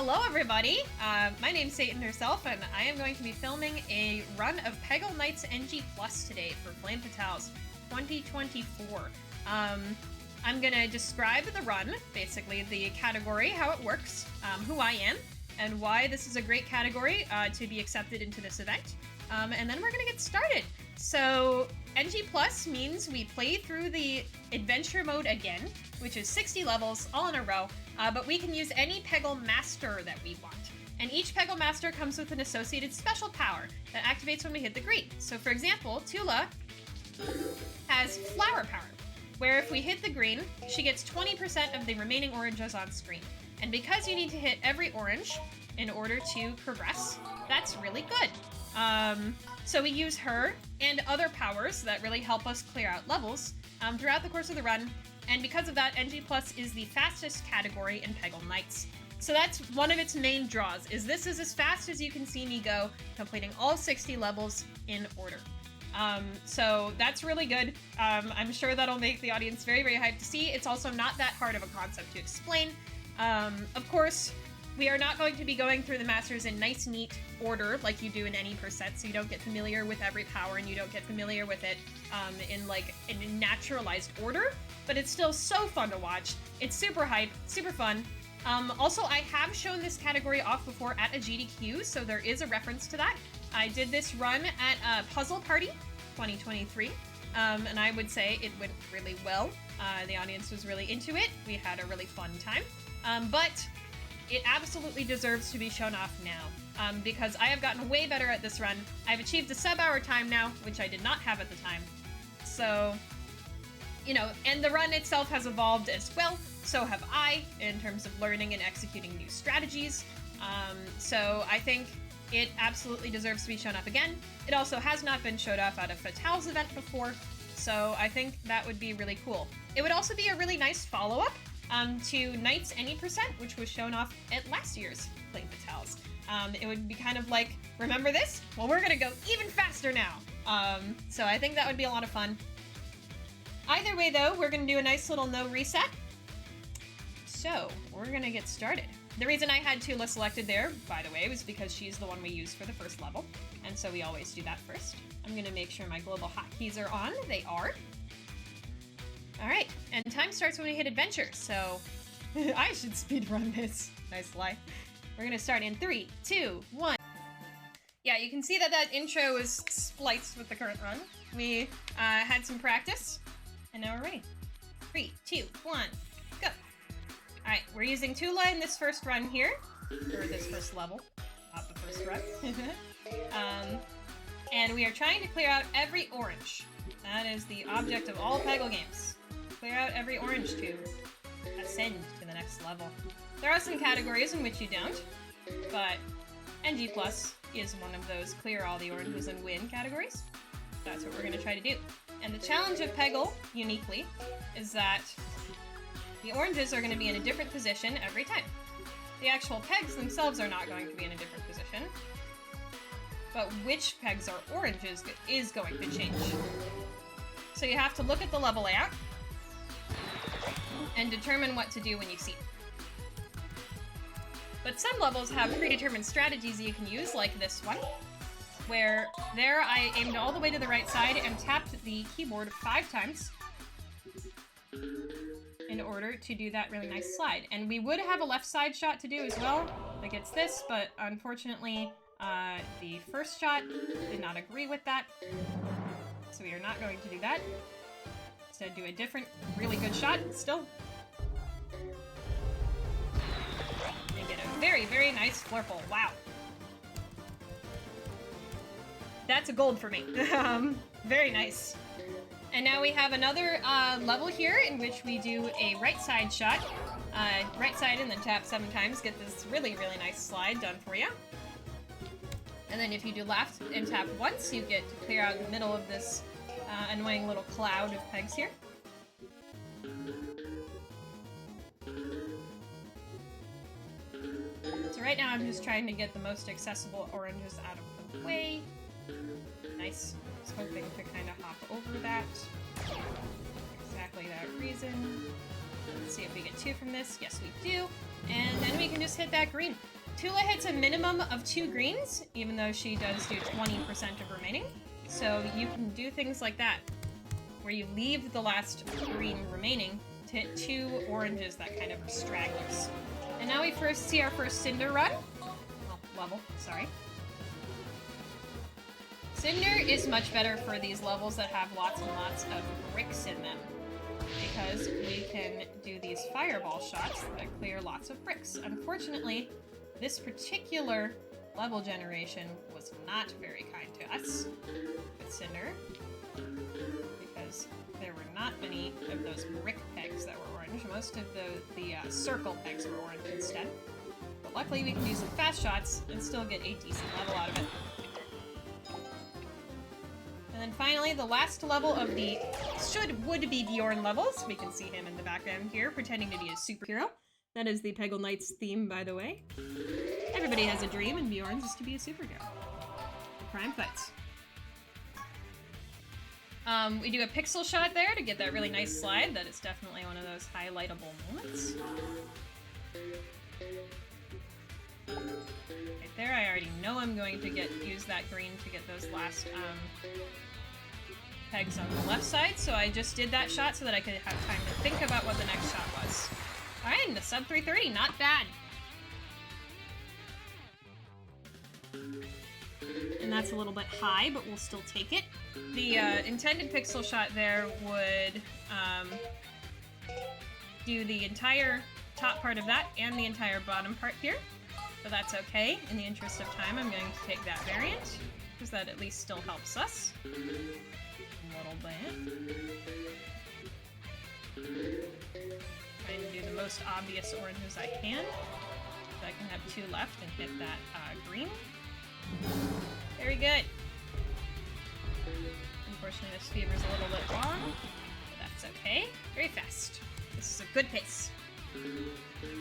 Hello everybody, my name's Satan herself, and I am going to be filming a run of Peggle Knights NG Plus today for Flame Fatales 2024. I'm gonna describe the run, basically the category, how it works, who I am, and why this is a great category to be accepted into this event, and then we're gonna get started. So, NG Plus means we play through the adventure mode again, which is 60 levels all in a row, but we can use any Peggle Master that we want. And each Peggle Master comes with an associated special power that activates when we hit the green. So for example, Tula has Flower Power, where if we hit the green, she gets 20% of the remaining oranges on screen. And because you need to hit every orange in order to progress, that's really good. So we use her and other powers that really help us clear out levels throughout the course of the run. And because of that, NG Plus is the fastest category in Peggle Knights. So that's one of its main draws, is this is as fast as you can see me go, completing all 60 levels in order. So that's really good. I'm sure that'll make the audience very, very hyped to see. It's also not that hard of a concept to explain. Of course, we are not going to be going through the masters in nice, neat order like you do in any percent, so you don't get familiar with every power and you don't get familiar with it in a naturalized order. But it's still so fun to watch. It's super hype, super fun. Also, I have shown this category off before at a GDQ, so there is a reference to that. I did this run at Puzzle Party 2023, and I would say it went really well. The audience was really into it. We had a really fun time, but it absolutely deserves to be shown off now, because I have gotten way better at this run. I've achieved a sub-hour time now, which I did not have at the time. So, you know, and the run itself has evolved as well, so have I, in terms of learning and executing new strategies. So I think it absolutely deserves to be shown off again. It also has not been showed off at a Fatales event before, so I think that would be really cool. It would also be a really nice follow-up to Knights Any Percent, which was shown off at last year's Flame Fatales. It would be kind of like, remember this? Well, we're gonna go even faster now. So I think that would be a lot of fun. Either way, though, we're going to do a nice little no reset. So, we're going to get started. The reason I had Tula selected there, by the way, was because she's the one we use for the first level. And so we always do that first. I'm going to make sure my global hotkeys are on. They are. Alright, and time starts when we hit adventure, so I should speedrun this. Nice lie. We're going to start in 3, 2, 1. Yeah, you can see that that intro is spliced with the current run. We had some practice. And now we're ready. 3, 2, 1, go. Alright, we're using Tula in this first run here. Or this first level. Not the first run. And we are trying to clear out every orange. That is the object of all Peggle games. Clear out every orange to ascend to the next level. There are some categories in which you don't, but NG Plus is one of those clear all the oranges and win categories. That's what we're going to try to do. And the challenge of Peggle, uniquely, is that the oranges are going to be in a different position every time. The actual pegs themselves are not going to be in a different position, but which pegs are oranges is going to change. So you have to look at the level layout and determine what to do when you see it. But some levels have predetermined strategies that you can use, like this one, where there I aimed all the way to the right side and tapped the keyboard 5 times in order to do that really nice slide. And we would have a left side shot to do as well, like it's this, but unfortunately the first shot did not agree with that, so we are not going to do that. Instead, do a different really good shot still. And get a very, very nice flurple. Wow. That's a gold for me. Very nice. And now we have another level here in which we do a right side shot. Right side and then tap 7 times. Get this really, really nice slide done for you. And then if you do left and tap once, you get to clear out the middle of this annoying little cloud of pegs here. So right now I'm just trying to get the most accessible oranges out of the way. Nice. Just hoping to kind of hop over that. Exactly that reason. Let's see if we get 2 from this. Yes, we do. And then we can just hit hit that green. Tula hits a minimum of 2 greens, even though she does do 20% of remaining. So you can do things like that, where you leave the last green remaining to hit 2 oranges that kind of are stragglers. And now we first see our first Cinder run. Oh, level, sorry. Cinder is much better for these levels that have lots and lots of bricks in them, because we can do these fireball shots that clear lots of bricks. Unfortunately, this particular level generation was not very kind to us with Cinder, because there were not many of those brick pegs that were orange. Most of the circle pegs were orange instead. But luckily we can do some fast shots and still get a decent level out of it. And then finally, the last level of the would-be Bjorn levels. We can see him in the background here, pretending to be a superhero. That is the Peggle Knights theme, by the way. Everybody has a dream, and Bjorn's is to be a superhero. Crime fights. We do a pixel shot there to get that really nice slide. That is definitely one of those highlightable moments. Right there, I already know I'm going to use that green to get those last pegs on the left side, so I just did that shot so that I could have time to think about what the next shot was. Alright, and the sub 330, not bad. And that's a little bit high, but we'll still take it. The intended pixel shot there would do the entire top part of that and the entire bottom part here. But that's okay. In the interest of time, I'm going to take that variant, because that at least still helps us. A little bit. Trying to do the most obvious oranges I can, so I can have 2 left and hit that green. Very good. Unfortunately, this fever's a little bit long, but that's okay. Very fast. This is a good pace.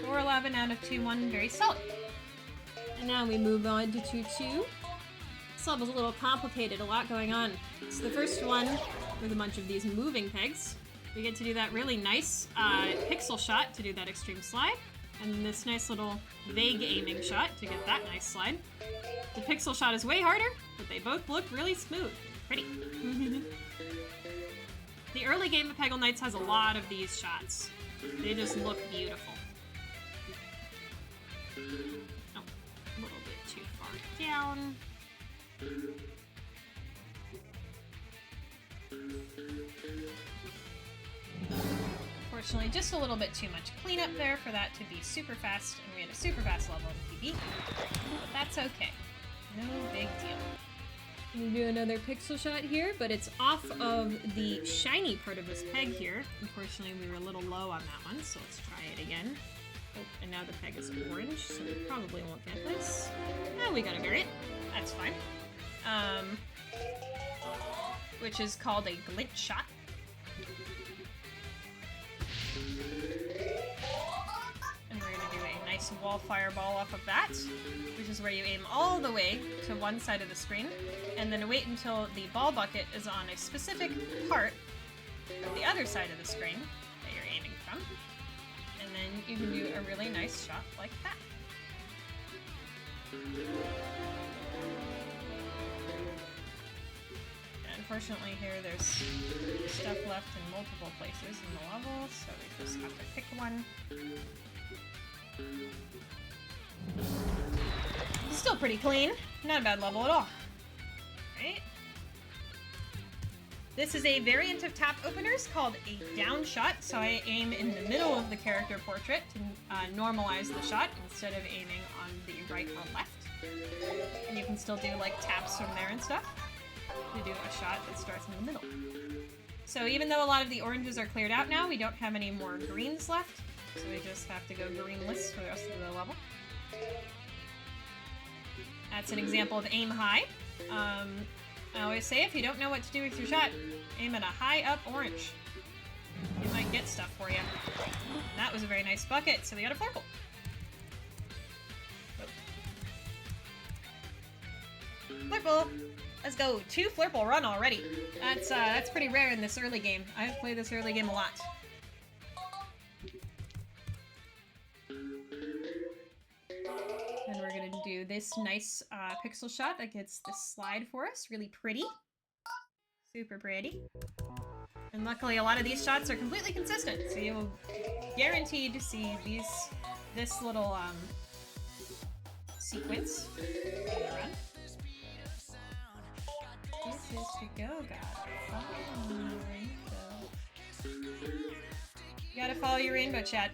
411 out of 2-1, very solid. And now we move on to 2-2. This level's a little complicated, a lot going on. So the first one, with a bunch of these moving pegs, we get to do that really nice pixel shot to do that extreme slide, and this nice little vague aiming shot to get that nice slide. The pixel shot is way harder, but they both look really smooth. Pretty. The early game of Peggle Knights has a lot of these shots. They just look beautiful. Oh, a little bit too far down. Unfortunately, just a little bit too much cleanup there for that to be super fast, and we had a super fast level in PB. But that's okay. No big deal. We do another pixel shot here, but it's off of the shiny part of this peg here. Unfortunately, we were a little low on that one, so let's try it again. Oh, and now the peg is orange, so we probably won't get this. Ah, we got a variant. That's fine. Which is called a glitch shot. And we're gonna do a nice wall fireball off of that, which is where you aim all the way to one side of the screen, and then wait until the ball bucket is on a specific part of the other side of the screen that you're aiming from. And then you can do a really nice shot like that. Unfortunately here there's stuff left in multiple places in the level, so we just have to pick one. Still pretty clean. Not a bad level at all. Right? This is a variant of tap openers called a downshot, so I aim in the middle of the character portrait to normalize the shot instead of aiming on the right or left. And you can still do like taps from there and stuff to do a shot that starts in the middle. So even though a lot of the oranges are cleared out now, we don't have any more greens left, so we just have to go greenless for the rest of the level. That's an example of aim high. I always say if you don't know what to do with your shot, aim at a high up orange. It might get stuff for you. That was a very nice bucket, so we got a flurple. Flurple! Let's go. 2 flurple run already. That's pretty rare in this early game. I've played this early game a lot. this nice pixel shot that gets this slide for us. Really pretty. Super pretty. And luckily a lot of these shots are completely consistent, so you will guaranteed to see this little sequence in the run. This is to go, gotta follow your rainbow. You gotta follow your rainbow, chat.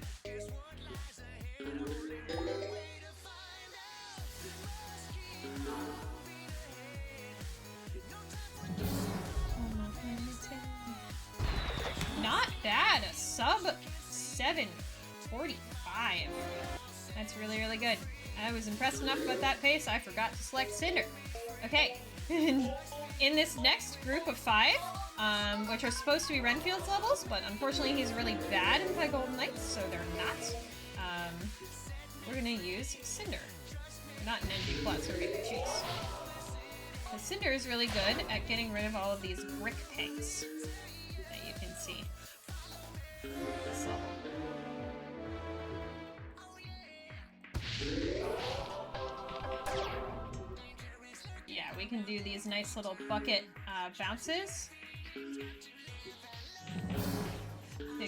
Not bad, a sub 7:45. That's really, really good. I was impressed enough about that pace, I forgot to select Cinder. Okay, in this next group of 5, which are supposed to be Renfield's levels, but unfortunately he's really bad in Peggle Knights, so they're not. We're gonna use Cinder. Not an NG Plus, or even choose. The Cinder is really good at getting rid of all of these brick pegs that you can see. This level. Yeah, we can do these nice little bucket bounces to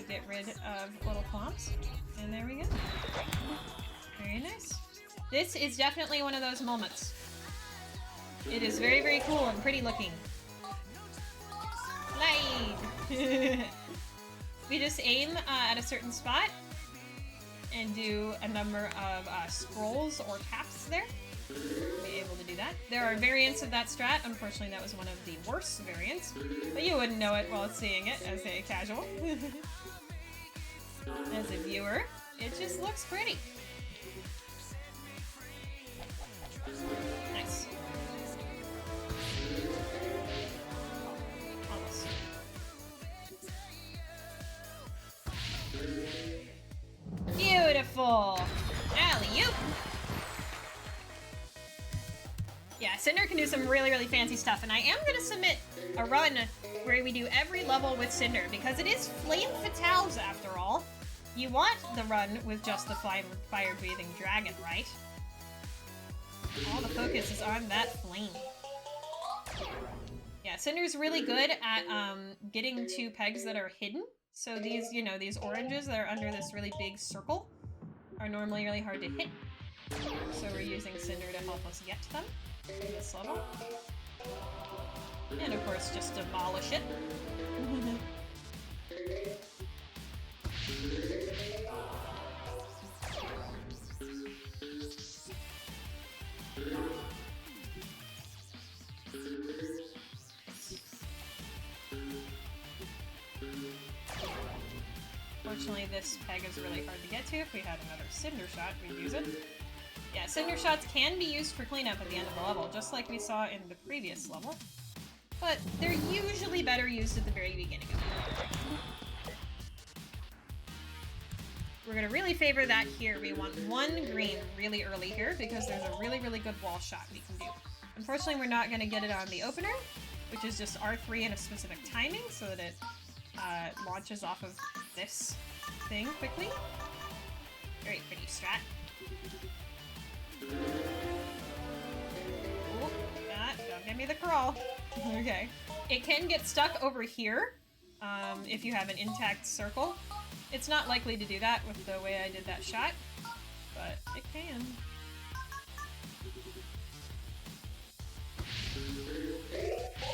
get rid of little clumps. And there we go. Very nice. This is definitely one of those moments. It is very, very cool and pretty looking. Slide! We just aim at a certain spot and do a number of scrolls or taps there. Be able to do that. There are variants of that strat. Unfortunately, that was one of the worst variants, but you wouldn't know it while seeing it as a casual. As a viewer, it just looks pretty. Nice. Almost. Beautiful! Alley-oop! Yeah, Cinder can do some really, really fancy stuff, and I am going to submit a run where we do every level with Cinder, because it is Flame Fatales after all. You want the run with just the fire-breathing dragon, right? All the focus is on that flame. Yeah, Cinder's really good at getting to pegs that are hidden. So these, you know, these oranges that are under this really big circle are normally really hard to hit. So we're using Cinder to help us get to them in this level. And of course, just demolish it. Unfortunately, this peg is really hard to get to. If we had another Cinder shot, we'd use it. Yeah, Cinder shots can be used for cleanup at the end of the level, just like we saw in the previous level. But they're usually better used at the very beginning of the level. We're going to really favor that here. We want 1 green really early here, because there's a really, really good wall shot we can do. Unfortunately, we're not going to get it on the opener, which is just R3 in a specific timing, so that it launches off of this thing quickly. Very pretty strat. Ooh, don't give me the crawl. Okay. It can get stuck over here if you have an intact circle. It's not likely to do that with the way I did that shot, but it can.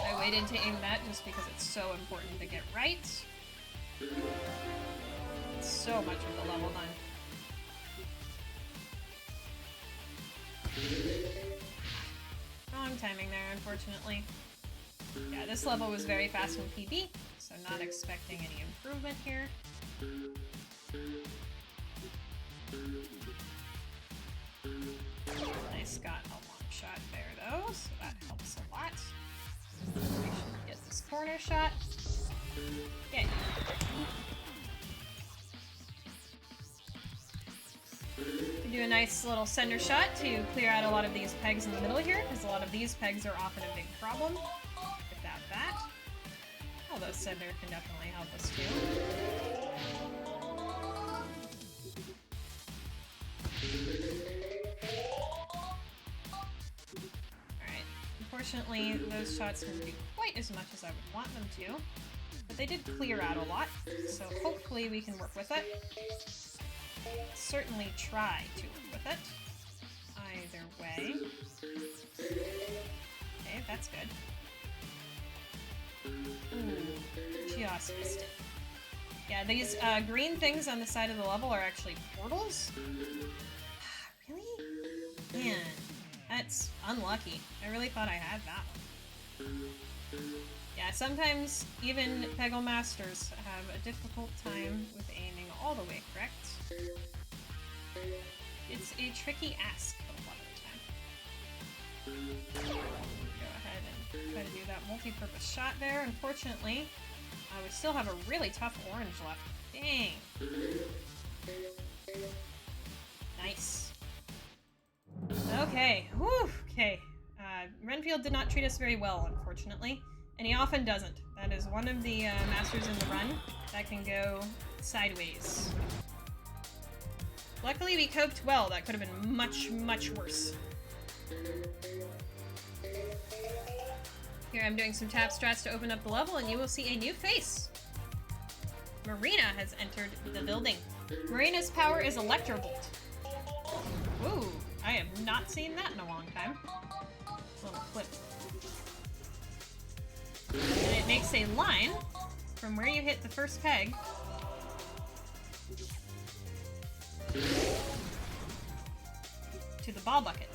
I waited to aim that just because it's so important to get right. So much of the level done. Wrong timing there, unfortunately. Yeah, this level was very fast in PB, so not expecting any improvement here. Nice, got a long shot there though, so that helps a lot. We should get this corner shot. Okay. We do a nice little Cinder shot to clear out a lot of these pegs in the middle here, because a lot of these pegs are often a big problem. Without that. Although Cinder can definitely help us too. Unfortunately, those shots didn't do quite as much as I would want them to, but they did clear out a lot, so hopefully we can work with it. Certainly try to work with it. Either way. Okay, that's good. Ooh, just missed it. Yeah, these green things on the side of the level are actually portals. Really? Man, that's unlucky. I really thought I had that one. Yeah, sometimes even Peggle Masters have a difficult time with aiming all the way correct. It's a tricky ask a lot of the time. Go ahead and try to do that multi-purpose shot there. Unfortunately, we still have a really tough orange left. Dang. Nice. Okay. Whew. Okay. Renfield did not treat us very well, unfortunately. And he often doesn't. That is one of the masters in the run that can go sideways. Luckily, we coped well. That could have been much, much worse. Here, I'm doing some tap strats to open up the level, and you will see a new face. Marina has entered the building. Marina's power is Electrobolt. Ooh, I have not seen that in a long time. Little clip. And it makes a line from where you hit the first peg to the ball bucket.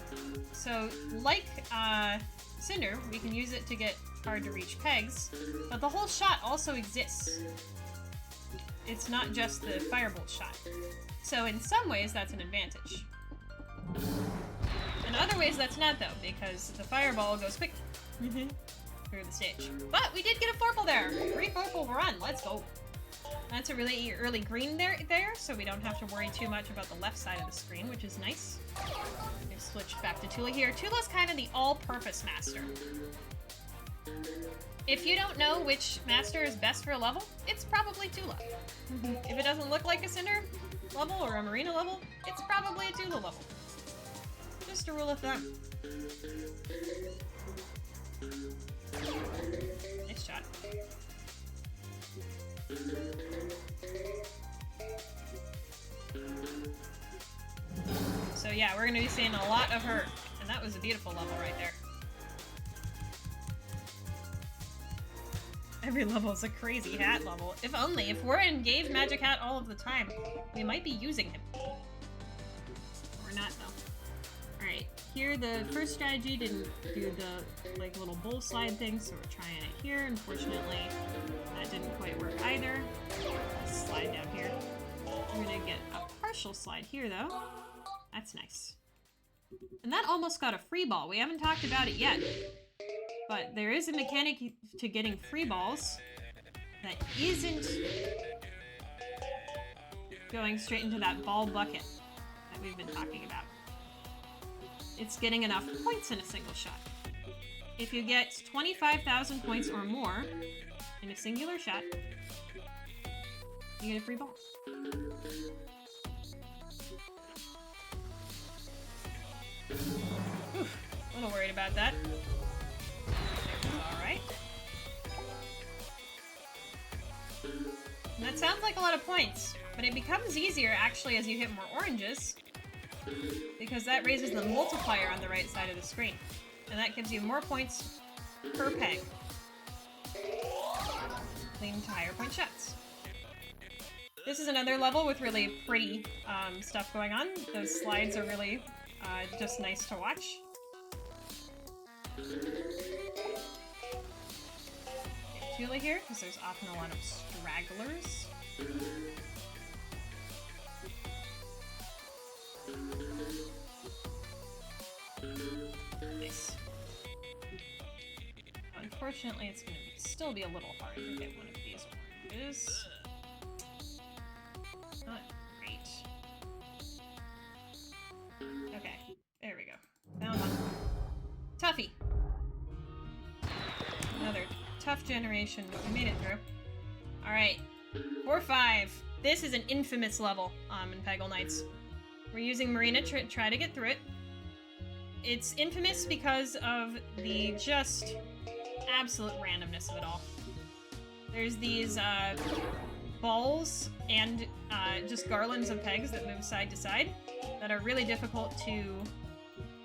So, like Cinder, we can use it to get hard-to-reach pegs, but the whole shot also exists. It's not just the firebolt shot. So in some ways, that's an advantage. In other ways, that's not, though, because the fireball goes quick through the stage. But we did get a Flurple there! Free Flurple run, let's go! That's a really early green there, so we don't have to worry too much about the left side of the screen, which is nice. We've switched back to Tula here. Tula's kind of the all-purpose master. If you don't know which master is best for a level, it's probably Tula. If it doesn't look like a Cinder level or a Marina level, it's probably a Tula level. Just a rule of thumb. Nice shot. So yeah, we're gonna be seeing a lot of her, and that was a beautiful level right there. Every level is a crazy hat level. If only, if we're in Gabe's Magic Hat all of the time, we might be using him. We're not, though. Alright, here the first strategy didn't do the, like, little bowl slide thing, so we're trying it here. Unfortunately, that didn't quite work either. Let's slide down here. We're gonna get a partial slide here, though. That's nice. And that almost got a free ball. We haven't talked about it yet. But there is a mechanic to getting free balls that isn't going straight into that ball bucket that we've been talking about. It's getting enough points in a single shot. If you get 25,000 points or more in a singular shot, you get a free ball. Oof, a little worried about that. Alright. And that sounds like a lot of points, but it becomes easier actually as you hit more oranges, because that raises the multiplier on the right side of the screen. And that gives you more points per peg, leading to higher point shots. This is another level with really pretty stuff going on. Those slides are really just nice to watch. Tula here, because there's often a lot of stragglers. Nice. Unfortunately, it's going to still be a little hard to get one of these oranges. Not great. Okay, there we go. Found one. Tuffy! Another tough generation, but we made it through. Alright, 4-5. This is an infamous level in Peggle Knights. We're using Marina to try to get through it. It's infamous because of the just absolute randomness of it all. There's these balls and just garlands of pegs that move side to side that are really difficult to,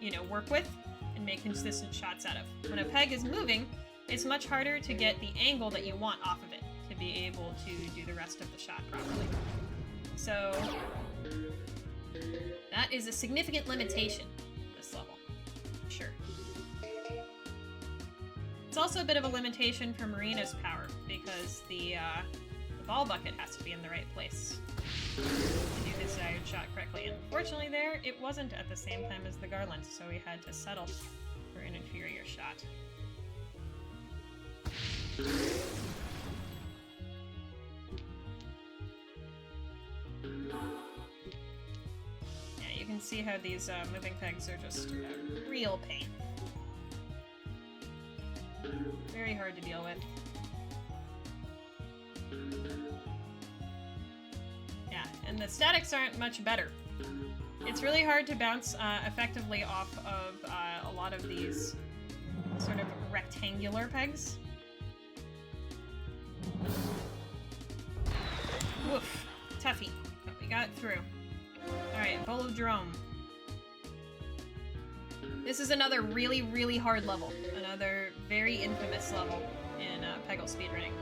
you know, work with and make consistent shots out of. When a peg is moving, it's much harder to get the angle that you want off of it to be able to do the rest of the shot properly. So that is a significant limitation of this level, for sure. It's also a bit of a limitation for Marina's power, because the ball bucket has to be in the right place to do the desired shot correctly. And unfortunately there, it wasn't at the same time as the garland, so we had to settle for an inferior shot. Yeah, you can see how these moving pegs are just a real pain. Very hard to deal with. Yeah, and the statics aren't much better. It's really hard to bounce effectively off of a lot of these sort of rectangular pegs. Woof. Toughy. But we got through. Alright, Bowl of Jerome. This is another really, really hard level. Another very infamous level in Peggle speedrunning.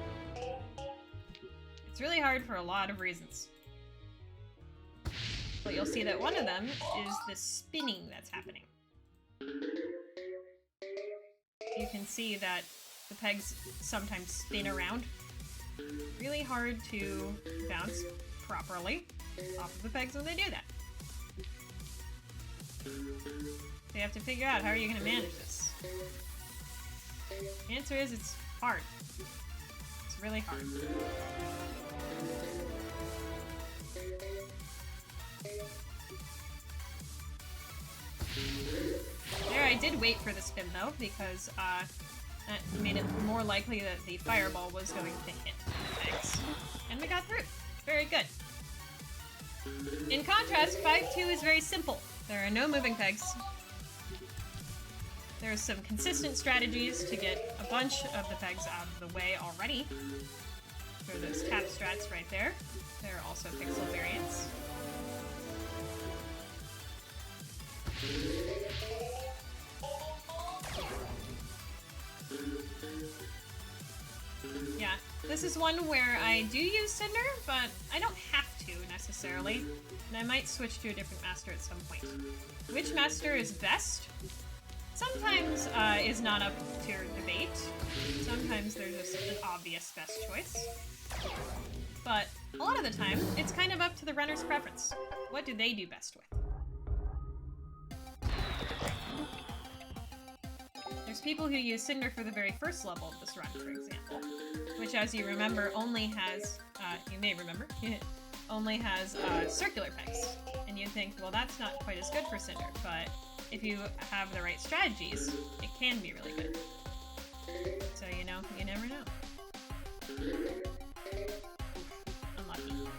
It's really hard for a lot of reasons. But you'll see that one of them is the spinning that's happening. You can see that the pegs sometimes spin around. Really hard to bounce properly off of the pegs when they do that. So you have to figure out, how are you going to manage this? The answer is, it's hard. It's really hard. There, I did wait for the spin though, because that made it more likely that the fireball was going to hit the pegs. And we got through. Very good. In contrast, 5-2 is very simple. There are no moving pegs. There are some consistent strategies to get a bunch of the pegs out of the way already. There are those tap strats right there. There are also pixel variants. Yeah, this is one where I do use Cinder, but I don't have to necessarily, and I might switch to a different master at some point. Which master is best? Sometimes is not up to debate. Sometimes there's just an obvious best choice. But a lot of the time, it's kind of up to the runner's preference. What do they do best with? There's people who use Cinder for the very first level of this run, for example, which, as you remember, only has, you may remember, only has circular pegs. And you think, well, that's not quite as good for Cinder, but if you have the right strategies, it can be really good. So, you know, you never know. Unlucky.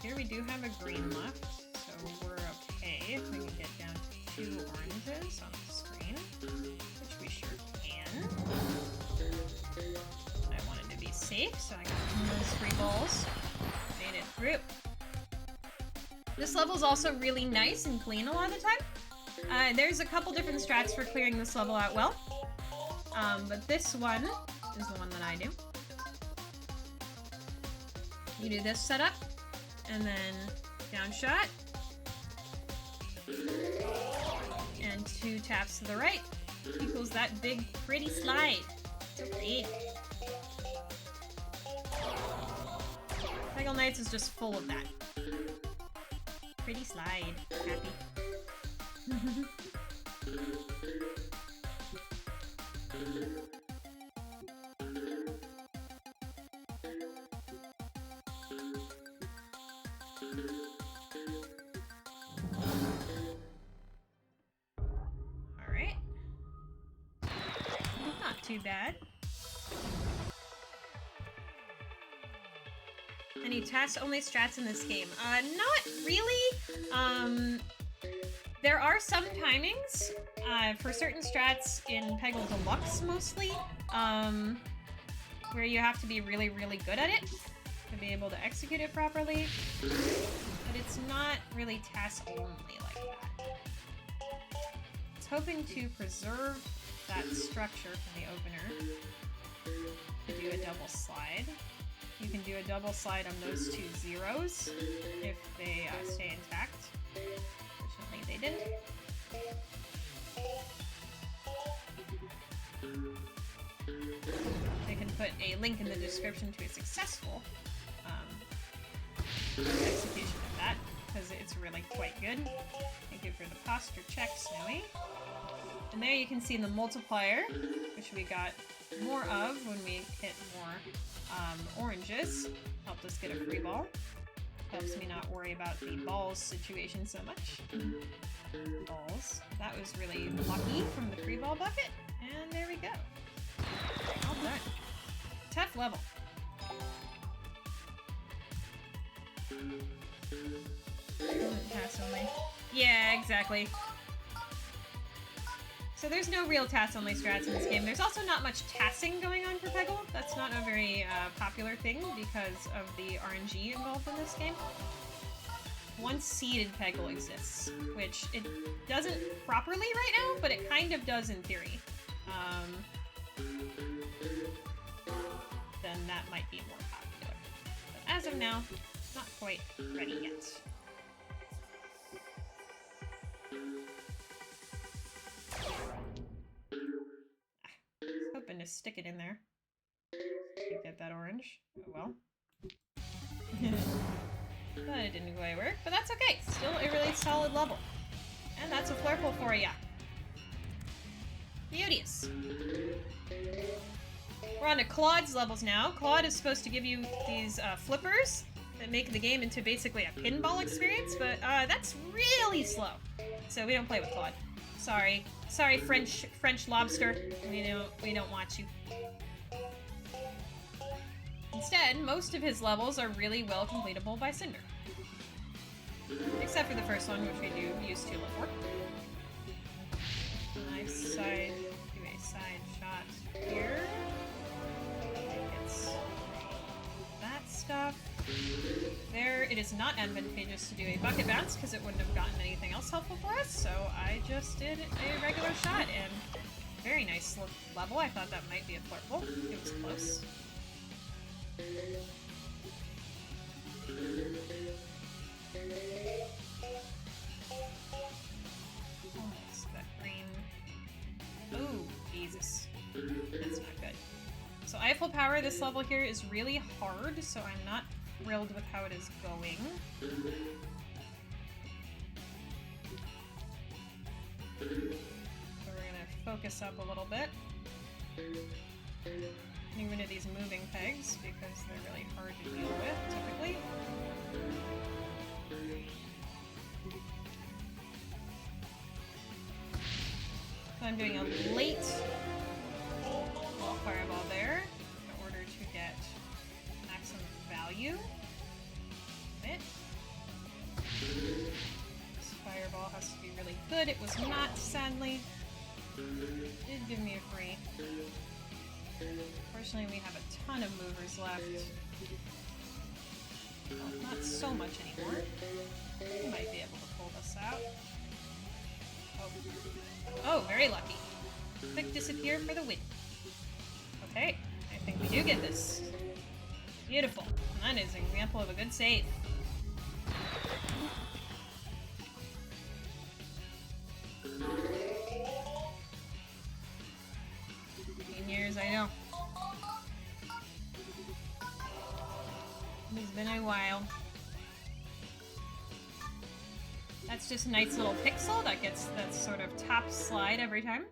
Here we do have a green left, so we're okay if we can get down to 2 oranges on the screen, which we sure can. I wanted to be safe, so I got those 3 balls. Made it through. This level's also really nice and clean a lot of the time. There's a couple different strats for clearing this level out well, but this one is the one that I do. You do this setup, and then down shot, and 2 taps to the right equals that big pretty slide. So pretty. Peggle Knights is just full of that. Pretty slide. Happy. too bad. Any task-only strats in this game? Not really. There are some timings for certain strats in Peggle Deluxe, mostly, where you have to be really, really good at it to be able to execute it properly. But it's not really task-only like that. It's hoping to preserve that structure from the opener. To do a double slide. You can do a double slide on those two zeros if they stay intact. Fortunately, they didn't. I can put a link in the description to a successful execution of that, because it's really quite good. Thank you for the posture check, Snowy. And there you can see the multiplier, which we got more of when we hit more oranges. Helped us get a free ball. Helps me not worry about the balls situation so much. Balls. That was really lucky from the free ball bucket. And there we go. All done. Tough level. Task only. Yeah, exactly. So there's no real task-only strats in this game. There's also not much tassing going on for Peggle. That's not a very popular thing because of the RNG involved in this game. One seeded Peggle exists, which it doesn't properly right now, but it kind of does in theory. Then that might be more popular. But as of now, not quite ready yet. Hoping to stick it in there. Can't get that orange. Oh well. But it didn't quite work, but that's okay. Still a really solid level. And that's a Flurple for ya. Beauteous. We're on to Claude's levels now. Claude is supposed to give you these flippers that make the game into basically a pinball experience, but that's really slow. So we don't play with Claude. Sorry. Sorry, French lobster. We don't want you. Instead, most of his levels are really well completable by Cinder. Except for the first one, which we do use Tula for. Nice side, do a side shot here. It's that stuff. There, it is not advantageous to do a bucket bounce because it wouldn't have gotten anything else helpful for us, so I just did a regular shot, and very nice level. I thought that might be a Flurple. It was close. Almost that green. Ooh, Jesus. That's not good. So I have full power. This level here is really hard, so I'm not thrilled with how it is going. So we're gonna focus up a little bit. Getting rid of these moving pegs because they're really hard to deal with, typically. So I'm doing a late fireball there in order to get maximum value. This fireball has to be really good. It was not, sadly. It did give me a free. Fortunately, we have a ton of movers left. Well, not so much anymore. We might be able to pull this out. Oh, very lucky. Quick disappear for the win. Okay, I think we do get this. Beautiful. And that is an example of a good save. Years, I know. It's been a while. That's just a nice little pixel that gets that sort of top slide every time.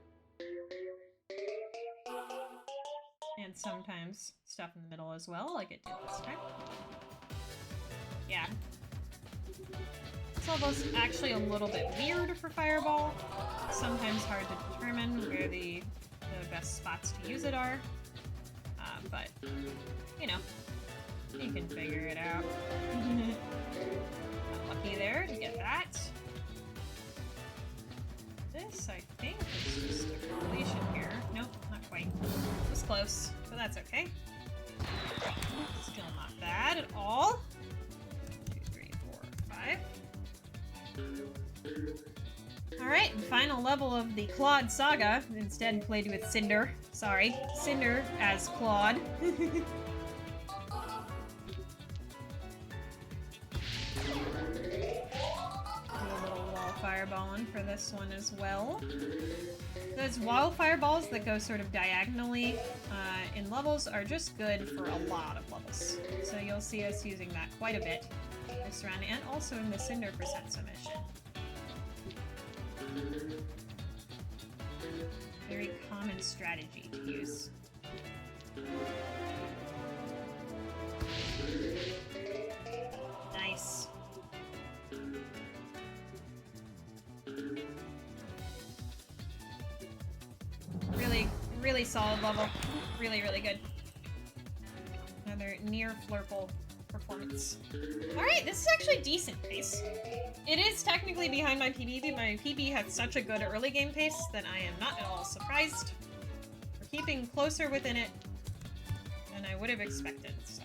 And sometimes stuff in the middle as well, like it did this time. Yeah. This level's actually a little bit weird for Fireball. Sometimes hard to determine where the best spots to use it are. But, you know, you can figure it out. Got lucky there to get that. This, I think, is just a completion here. Nope, not quite. It was close, but that's okay. Still not bad at all. 2, 3, 4, 5. Alright, final level of the Claude saga. Instead played with Cinder. Sorry, Cinder as Claude. Do a little wall fireballing for this one as well. Those wall fireballs that go sort of diagonally in levels are just good for a lot of levels. So you'll see us using that quite a bit this run, and also in the Cinder percent submission. Very common strategy to use. Nice. Really solid level. Really good. Another near flurple performance. Alright, this is actually decent pace. It is technically behind my PB, but my PB had such a good early game pace that I am not at all surprised. We're keeping closer within it than I would have expected, so.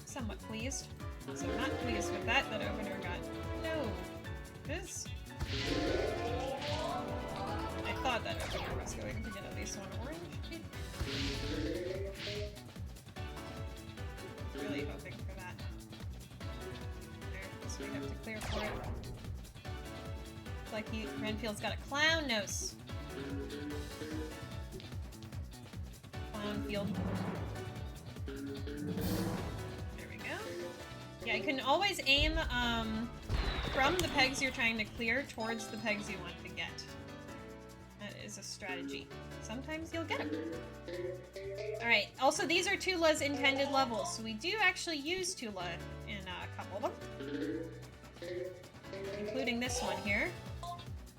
Somewhat pleased. Also not pleased with that opener got no. This? I thought that opener was going to get at least one orange. Really hoping for that. There, so we have to clear for it. Looks like Renfield's got a clown nose. Clown field. There we go. Yeah, you can always aim from the pegs you're trying to clear towards the pegs you want to get. That is a strategy. Sometimes you'll get them. Alright, also these are Tula's intended levels, so we do actually use Tula in a couple of them. Including this one here,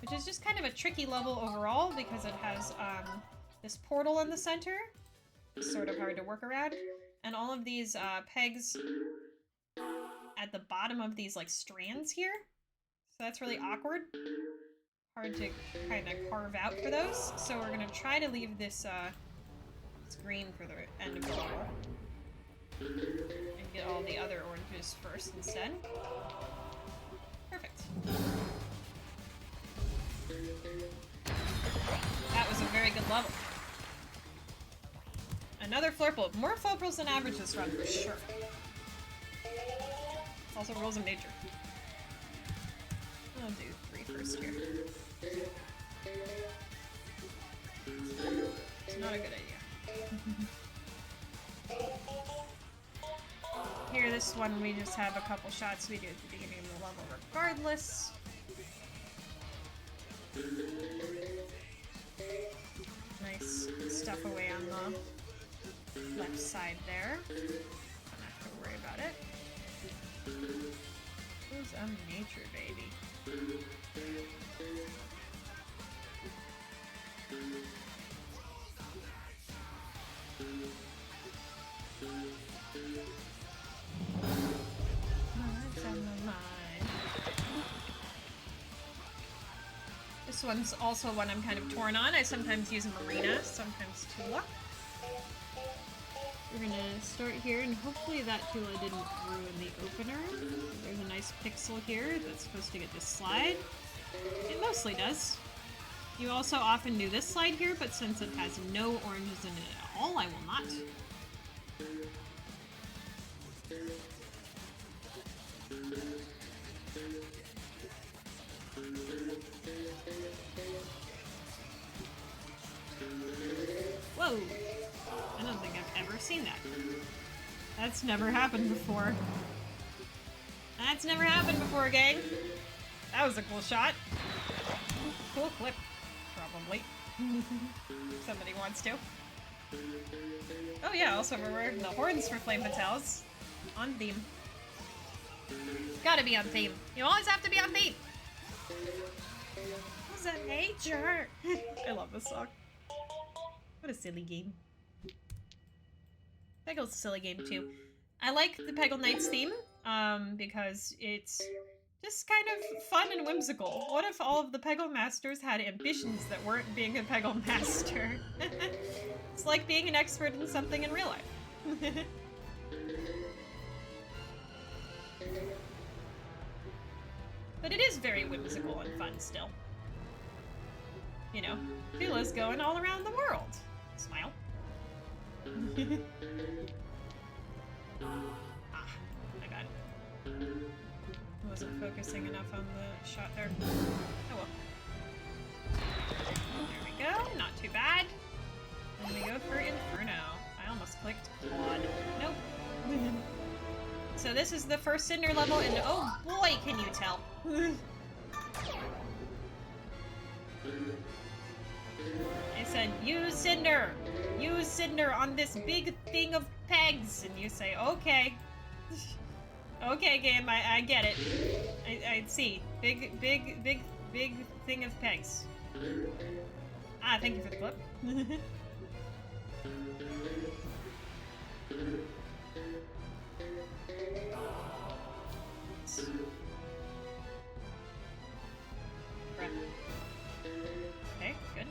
which is just kind of a tricky level overall because it has this portal in the center. It's sort of hard to work around. And all of these pegs at the bottom of these like strands here. So that's really awkward. Hard to kind of carve out for those. So we're gonna try to leave this green for the end of the level. And get all the other oranges first instead. Perfect. That was a very good level. Another flurple. More flurples than average this run for sure. Also rules of nature. I'll do 3 first here. It's not a good idea. Here, this one we just have a couple shots we do at the beginning of the level regardless. Nice stuff away on the left side there. Don't have to worry about it. Who's a nature baby? This one's also one I'm kind of torn on. I sometimes use Marina, sometimes Tula. We're gonna start here, and hopefully that Tula didn't ruin the opener. There's a nice pixel here that's supposed to get this slide. It mostly does. You also often do this slide here, but since it has no oranges in it at all, I will not. Whoa! I don't think I've ever seen that. That's never happened before. That's never happened before, gang. That was a cool shot. Cool clip. Probably. Somebody wants to. Oh yeah, also we're wearing the horns for Flame Fatales. On theme. Gotta be on theme. You always have to be on theme. laws of nature. I love this song. What a silly game. Peggle's a silly game too. I like the Peggle Knights theme, because it's just kind of fun and whimsical. What if all of the Peggle Masters had ambitions that weren't being a Peggle Master? It's like being an expert in something in real life. But it is very whimsical and fun still. You know, Tula's going all around the world. Smile. Ah, I got it. I wasn't focusing enough on the shot there. Oh well. There we go, not too bad. And we go for Inferno. I almost clicked Quad. Nope. So this is the first Cinder level, and oh boy, can you tell. I said, use Cinder! Use Cinder on this big thing of pegs! And you say, okay. Okay, game, I get it. I see. Big thing of pegs. Ah, thank you for the clip. Okay, good.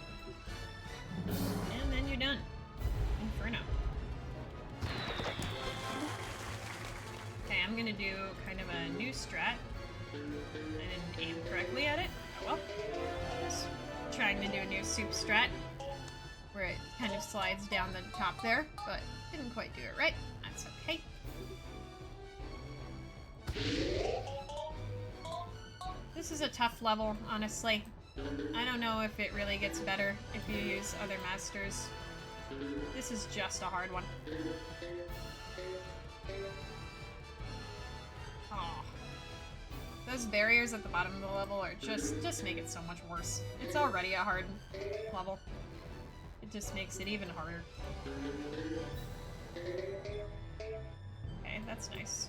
And then you're done. Inferno. Okay, I'm gonna do kind of a new strat. I didn't aim correctly at it. Oh well. Just trying to do a new soup strat, where it kind of slides down the top there, but didn't quite do it right. That's okay. This is a tough level, honestly. I don't know if it really gets better if you use other masters. This is just a hard one. Oh. Those barriers at the bottom of the level are just make it so much worse. It's already a hard level. It just makes it even harder. Okay, that's nice.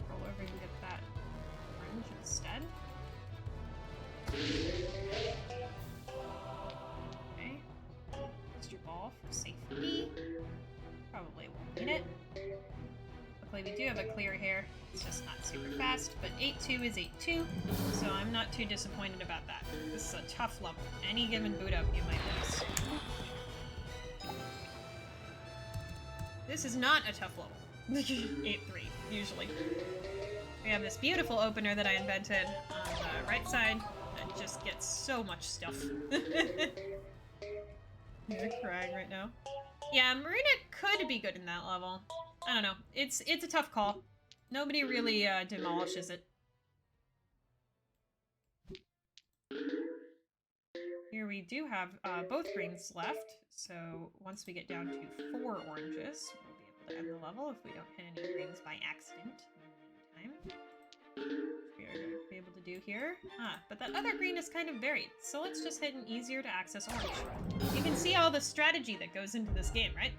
Roll over and get that orange instead. Okay. Extra ball for safety. Probably won't need it. Luckily we do have a clear here. It's just not super fast, but 8-2 is 8-2, so I'm not too disappointed about that. This is a tough level. Any given boot up, you might lose. This is not a tough level. 8-3, usually. We have this beautiful opener that I invented on the right side that just gets so much stuff. You're crying right now. Yeah, Marina could be good in that level. I don't know. It's a tough call. Nobody really demolishes it. Here we do have both greens left, so once we get down to 4 oranges, we'll be able to end the level if we don't hit any greens by accident in the meantime. We are going to be able to do here. But that other green is kind of buried, so let's just hit an easier to access orange. You can see all the strategy that goes into this game, right?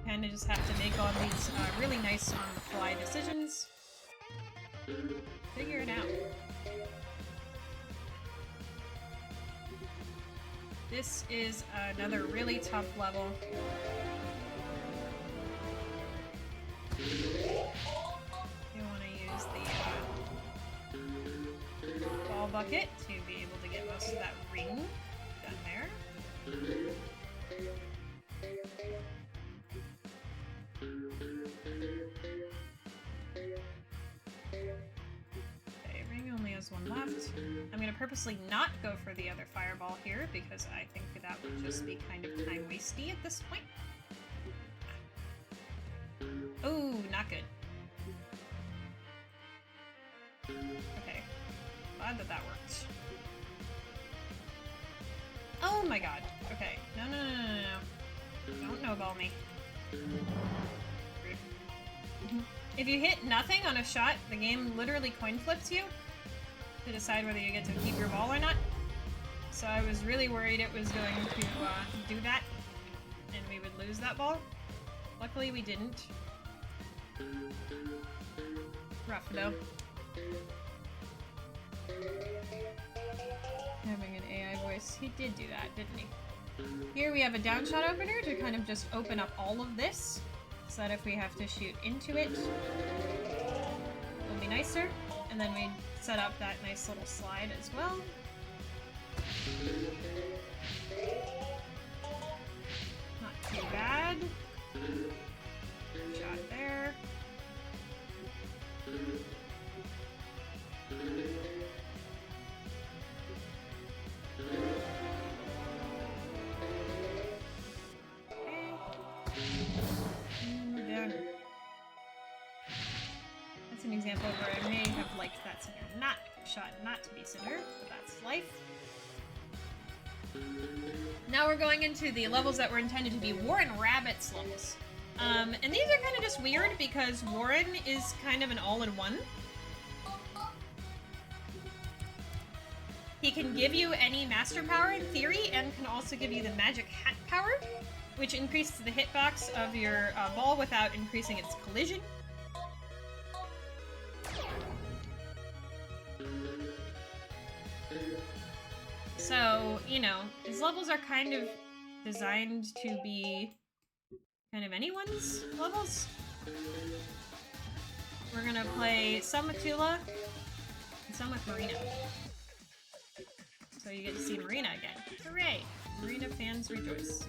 Kind of just have to make all these really nice on-the-fly decisions. Figure it out. This is another really tough level. You want to use the ball bucket to be able to get most of that ring done there. Okay, ring only has one left. I'm going to purposely not go for the other fireball here because I think that would just be kind of time wasty at this point. Oh, not good. Okay, glad that that worked. Oh my god. Okay, no. Don't no-ball me. If you hit nothing on a shot, the game literally coin flips you to decide whether you get to keep your ball or not. So I was really worried it was going to do that, and we would lose that ball. Luckily we didn't. Rough though. Having an AI voice. He did do that, didn't he? Here we have a downshot opener to kind of just open up all of this, so that if we have to shoot into it, it'll be nicer. And then we set up that nice little slide as well. Not too bad. Shot there. That's an example where I may have liked that Cinder not to be Cinder, but that's life. Now we're going into the levels that were intended to be Warren Rabbit's levels. And these are kind of just weird because Warren is kind of an all-in-one. He can give you any master power in theory, and can also give you the magic hat power, which increases the hitbox of your ball without increasing its collision. So, you know, his levels are kind of designed to be kind of anyone's levels. We're gonna play some with Tula and some with Marina. So you get to see Marina again. Hooray! Marina fans rejoice.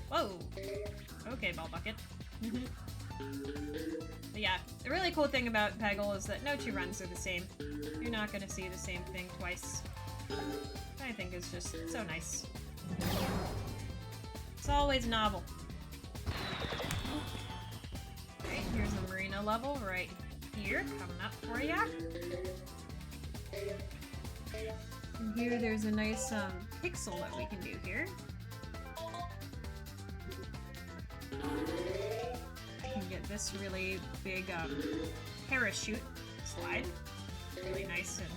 Whoa! Okay, ball bucket. But yeah, the really cool thing about Peggle is that no two runs are the same. You're not gonna see the same thing twice. I think it's just so nice. It's always novel. Alright, here's a Marina level right here, coming up for ya. And here there's a nice pixel that we can do here. I can get this really big parachute slide. Really nice and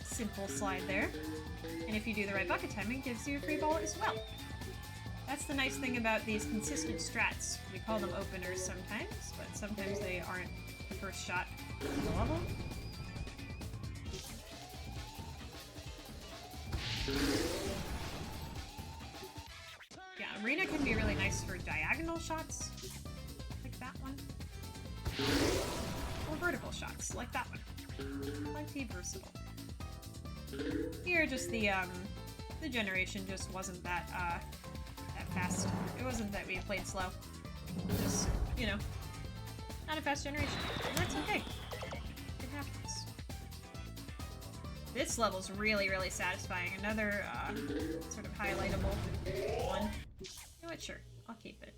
simple slide there. And if you do the right bucket timing, it gives you a free ball as well. That's the nice thing about these consistent strats. We call them openers sometimes, but sometimes they aren't the first shot of the level. Yeah, Marina can be really nice for diagonal shots, like that one. Or vertical shots, like that one. Plenty versatile. Here, just the generation just wasn't that, that fast. It wasn't that we played slow. Just, you know, not a fast generation. And that's okay. It happens. This level's really, really satisfying. Another, sort of highlightable one. You know what? Sure. I'll keep it.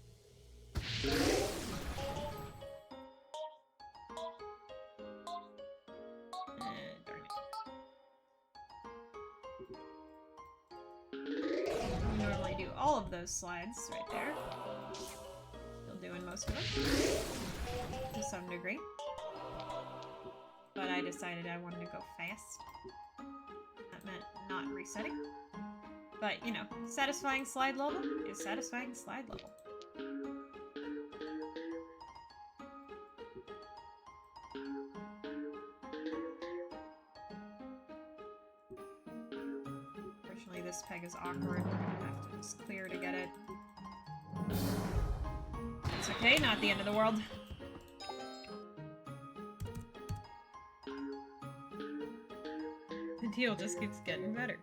Darn it. We normally do all of those slides right there. Still doing most of them. To some degree. But I decided I wanted to go fast. That meant not resetting. But, you know, satisfying slide level is satisfying slide level. Unfortunately, this peg is awkward. We're gonna have to just clear to get it. It's okay, not the end of the world. The deal just keeps getting better.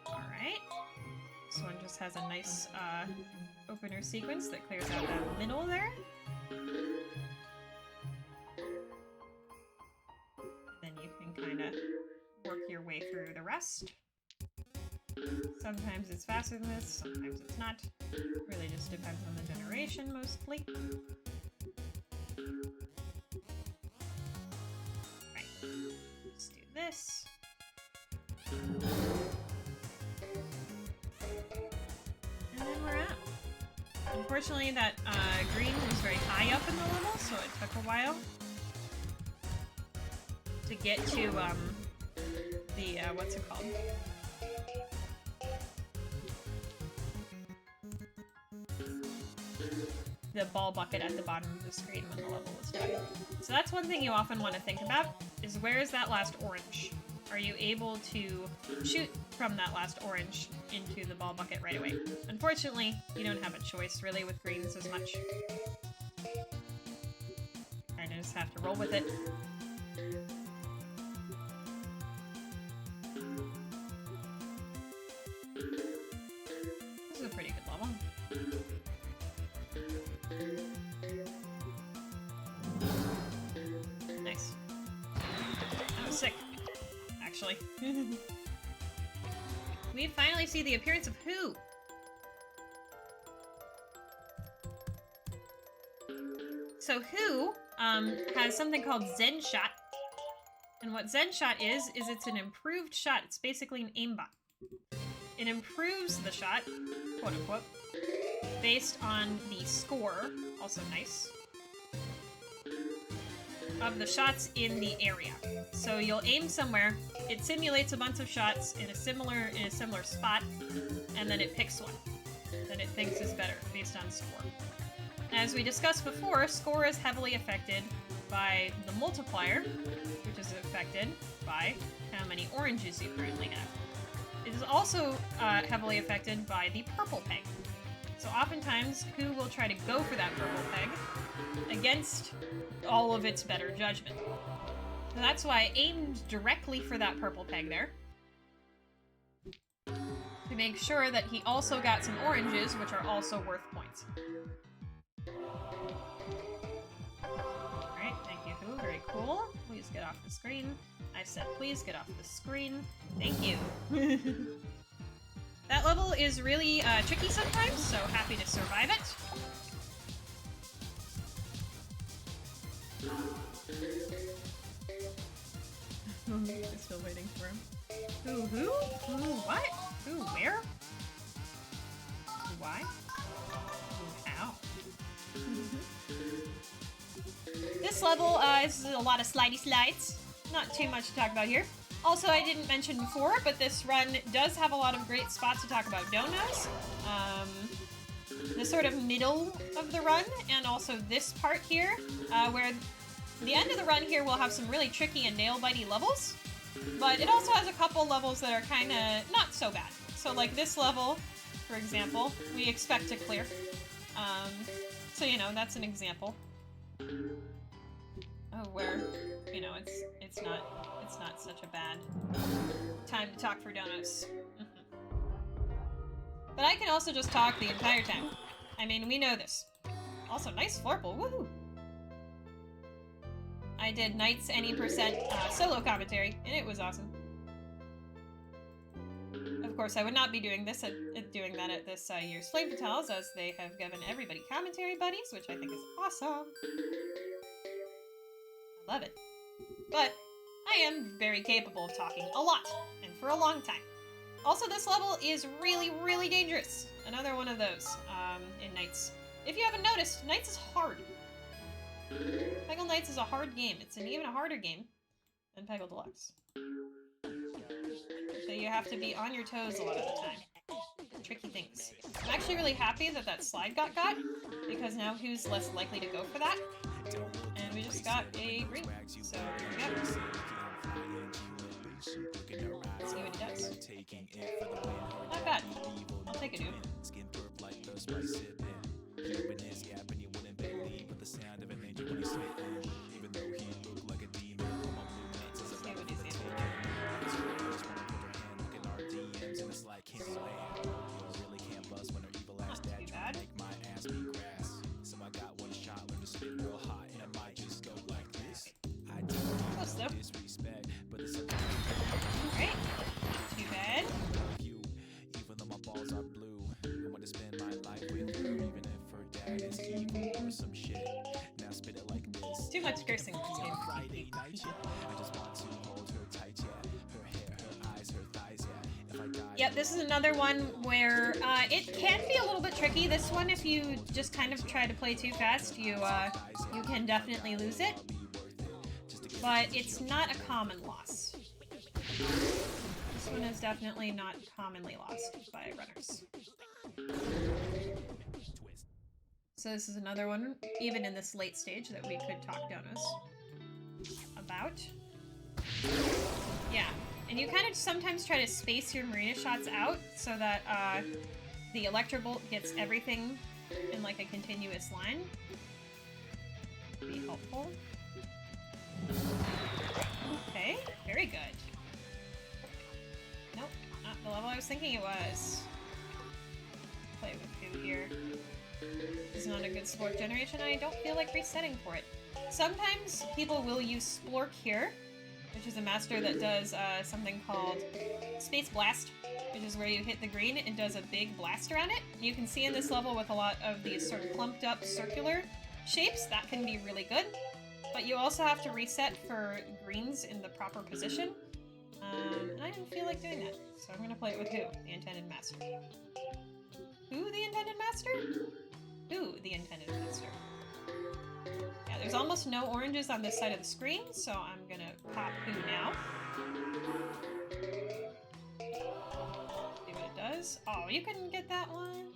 Alright. This one just has a nice opener sequence that clears out that middle there. Then you can kind of work your way through the rest. Sometimes it's faster than this, sometimes it's not. Really just depends on the generation, mostly. Right. Let's do this. And then we're out. Unfortunately, that green was very high up in the level, so it took a while. to get to, the, what's it called? The ball bucket at the bottom of the screen when the level is done. So that's one thing you often want to think about, is where is that last orange? Are you able to shoot from that last orange into the ball bucket right away? Unfortunately, you don't have a choice really with greens as much. Kind of just have to roll with it. This is a pretty good level. Nice. That was sick, actually. We finally see the appearance of who? So who has something called Zen Shot. And what Zen Shot is it's an improved shot. It's basically an aimbot. It improves the shot, quote unquote, based on the score, also nice, of the shots in the area. So you'll aim somewhere, it simulates a bunch of shots in a similar spot, and then it picks one that it thinks is better based on score. As we discussed before, score is heavily affected by the multiplier, which is affected by how many oranges you currently have. It is also heavily affected by the purple peg. So oftentimes, who will try to go for that purple peg against all of its better judgment. And that's why I aimed directly for that purple peg there, to make sure that he also got some oranges, which are also worth points. Alright, thank you, Who. Very cool. Please get off the screen. I said please get off the screen. Thank you. That level is really tricky sometimes, so happy to survive it. I'm still waiting for him. Who? Who? What? Who? Where? Who? Why? Who? How? This level is a lot of slidey slides. Not too much to talk about here. Also, I didn't mention before, but this run does have a lot of great spots to talk about donuts. The sort of middle of the run, and also this part here, where the end of the run here will have some really tricky and nail-bitey levels, but it also has a couple levels that are kind of not so bad. So like this level, for example, we expect to clear. So, you know, that's an example of where, you know, it's not such a bad time to talk for donuts. But I can also just talk the entire time. I mean, we know this. Also, nice Flurple, woohoo! I did Knights Any Percent solo commentary, and it was awesome. Of course, I would not be doing this doing that at this year's Flame Fatales, as they have given everybody commentary buddies, which I think is awesome. I love it. But I am very capable of talking a lot, and for a long time. Also, this level is really, really dangerous. Another one of those in Knights. If you haven't noticed, Knights is hard. Peggle Knights is a hard game. It's an even a harder game than Peggle Deluxe. So you have to be on your toes a lot of the time. Tricky things. I'm actually really happy that that slide got, because now who's less likely to go for that? And we just got a green. So here we go. Let's see what he does. Not bad. I'll take a dude. Let's see what he's able to do. Not too bad. Close though. Alright. Not too bad. Too much cursing in this game. Yep, this is another one where it can be a little bit tricky. This one, if you just kind of try to play too fast, you can definitely lose it. but it's not a common loss. This one is definitely not commonly lost by runners. So this is another one, even in this late stage, that we could talk donos about. Yeah, and you kind of sometimes try to space your Marina shots out so that the Electrobolt gets everything in like a continuous line. Be helpful. Okay, very good. Nope, not the level I was thinking it was. Play with who here. This is not a good Splork generation. I don't feel like resetting for it. Sometimes people will use Splork here, which is a master that does something called Space Blast, which is where you hit the green and does a big blast around it. You can see in this level with a lot of these sort of clumped up circular shapes, that can be really good. But you also have to reset for greens in the proper position. And I didn't feel like doing that, so I'm gonna play it with who? The intended master. Who the intended master? Who the intended master? Yeah, there's almost no oranges on this side of the screen, so I'm gonna pop who now. See what it does. Oh, you couldn't get that one?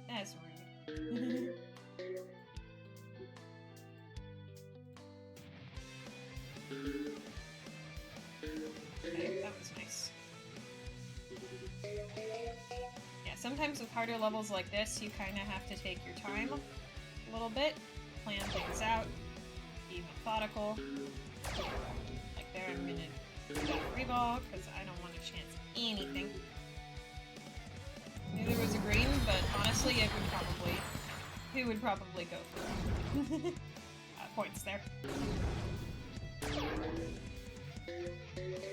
That's rude. Okay, that was nice. Yeah, sometimes with harder levels like this, you kind of have to take your time a little bit, plan things out, be methodical. Like there, I'm gonna do that free ball, because I don't want to chance anything. Knew there was a green, but honestly, it would probably... Who would probably go for points there.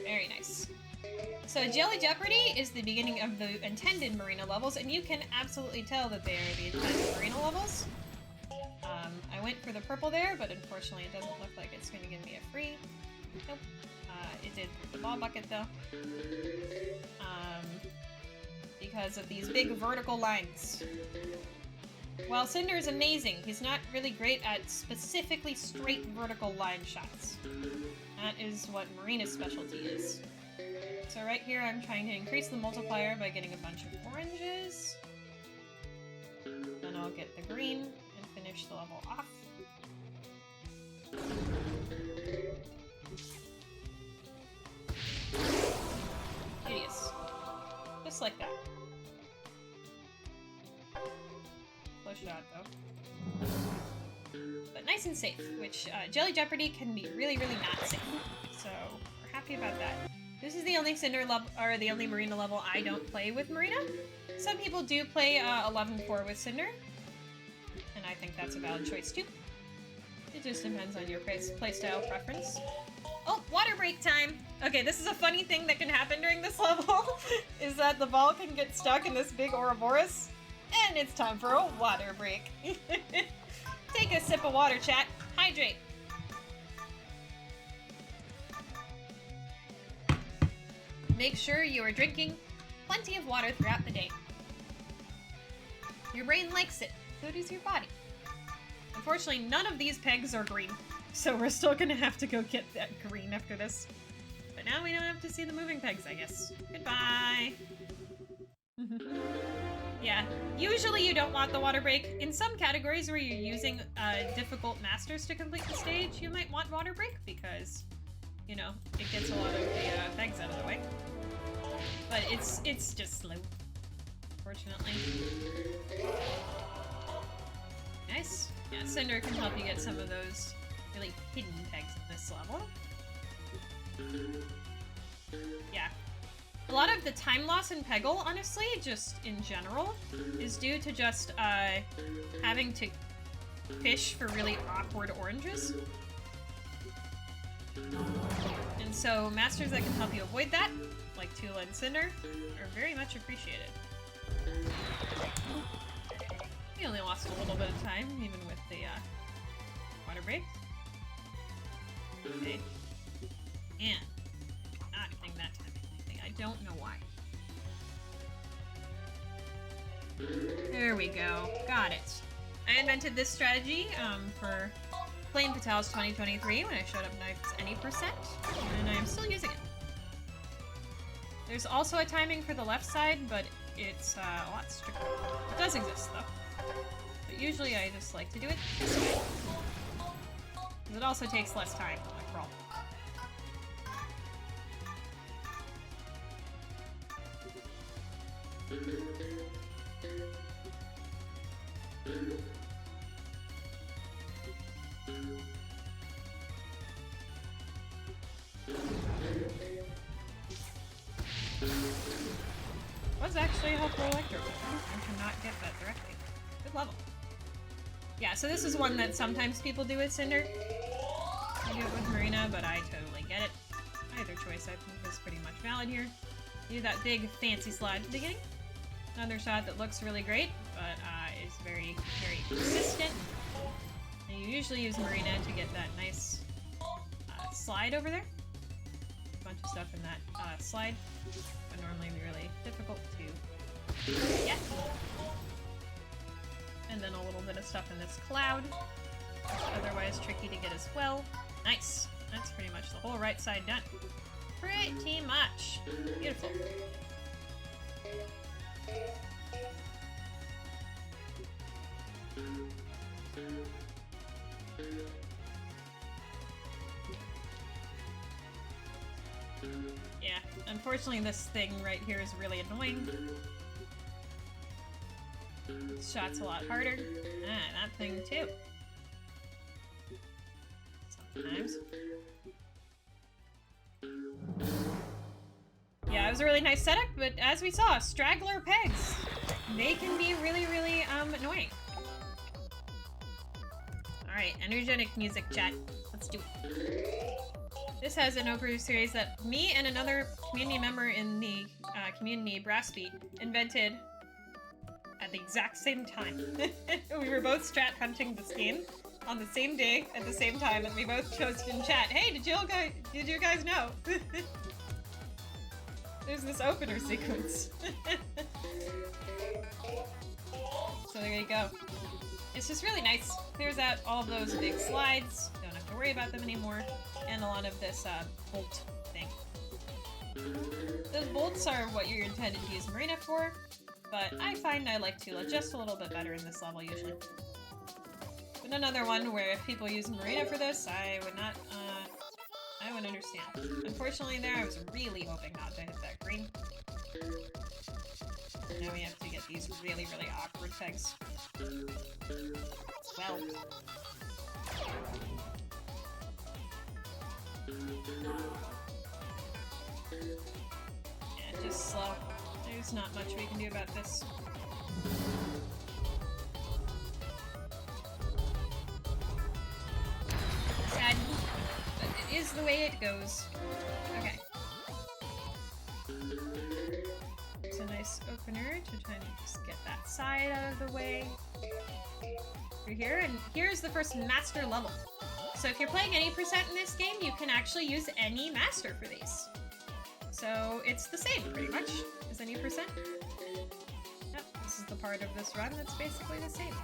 Very nice. So Jelly Jeopardy is the beginning of the intended Marina levels, and you can absolutely tell that they are the intended Marina levels. I went for the purple there, but unfortunately it doesn't look like it's going to give me a free. Nope. It did the ball bucket though. Because of these big vertical lines. While Cinder is amazing, he's not really great at specifically straight vertical line shots. That is what Marina's specialty is. So right here I'm trying to increase the multiplier by getting a bunch of oranges. Then I'll get the green and finish the level off. Hideous. Just like that. Close shot though. But nice and safe, which Jelly Jeopardy can be really, really not safe. So we're happy about that. This is the only Cinder level, or the only Marina level I don't play with Marina. Some people do play 11-4 with Cinder, and I think that's a valid choice too. It just depends on your playstyle preference. Oh, water break time! Okay, this is a funny thing that can happen during this level, is that the ball can get stuck in this big Ouroboros, and it's time for a water break. Take a sip of water, chat. Hydrate. Make sure you are drinking plenty of water throughout the day. Your brain likes it, so does your body. Unfortunately, none of these pegs are green, so we're still gonna have to go get that green after this. But now we don't have to see the moving pegs, I guess. Goodbye! Yeah, usually you don't want the water break. In some categories where you're using difficult masters to complete the stage, you might want water break because, you know, it gets a lot of the pegs out of the way. But it's just slow, fortunately. Nice. Yeah, Cinder can help you get some of those really hidden pegs in this level. Yeah. A lot of the time loss in Peggle, honestly, just in general, is due to just having to fish for really awkward oranges. And so masters that can help you avoid that, like Tula and Cinder, are very much appreciated. We only lost a little bit of time, even with the water break. Okay. And not getting that time anything. I don't know why. There we go. Got it. I invented this strategy for Flame Fatales 2023 when I showed up knives any percent, and I am still using it. There's also a timing for the left side, but it's a lot stricter. It does exist though. But usually I just like to do it this way. Because it also takes less time to crawl. Was actually a helpful electro. I cannot get that directly. Good level. Yeah, so this is one that sometimes people do with Cinder. I do it with Marina, but I totally get it. Either choice I think is pretty much valid here. Do that big fancy slide at the beginning. Another shot that looks really great, but is very, very consistent. And you usually use Marina to get that nice slide over there. A bunch of stuff in that slide would normally be really difficult to get. And then a little bit of stuff in this cloud, otherwise tricky to get as well. Nice. That's pretty much the whole right side done. Pretty much. Beautiful. Yeah, unfortunately this thing right here is really annoying. This shot's a lot harder. That thing too. Sometimes. Yeah, it was a really nice setup, but as we saw, straggler pegs. They can be really, really annoying. Alright, energetic music chat. Let's do it. This has an overview series that me and another community member in the community, Brassbeat, invented at the exact same time. We were both strat hunting this game on the same day at the same time, and we both chose in chat, hey, did you guys know? There's this opener sequence. So there you go. It's just really nice. Clears out all of those big slides. Don't have to worry about them anymore. And a lot of this bolt thing. Those bolts are what you're intended to use Marina for, but I find I like Tula just a little bit better in this level usually. But another one where if people use Marina for this, I would not, I would understand. Unfortunately there, I was really hoping not to hit that green. Now we have to get these really, really awkward pegs. Well. Yeah, just slow. There's not much we can do about this. Sad, but it is the way it goes. Okay. It's a nice opener to try and just get that side out of the way. Through here, and here's the first master level. So if you're playing any percent in this game, you can actually use any master for these. So it's the same, pretty much, as any percent. Yep, this is the part of this run that's basically the same.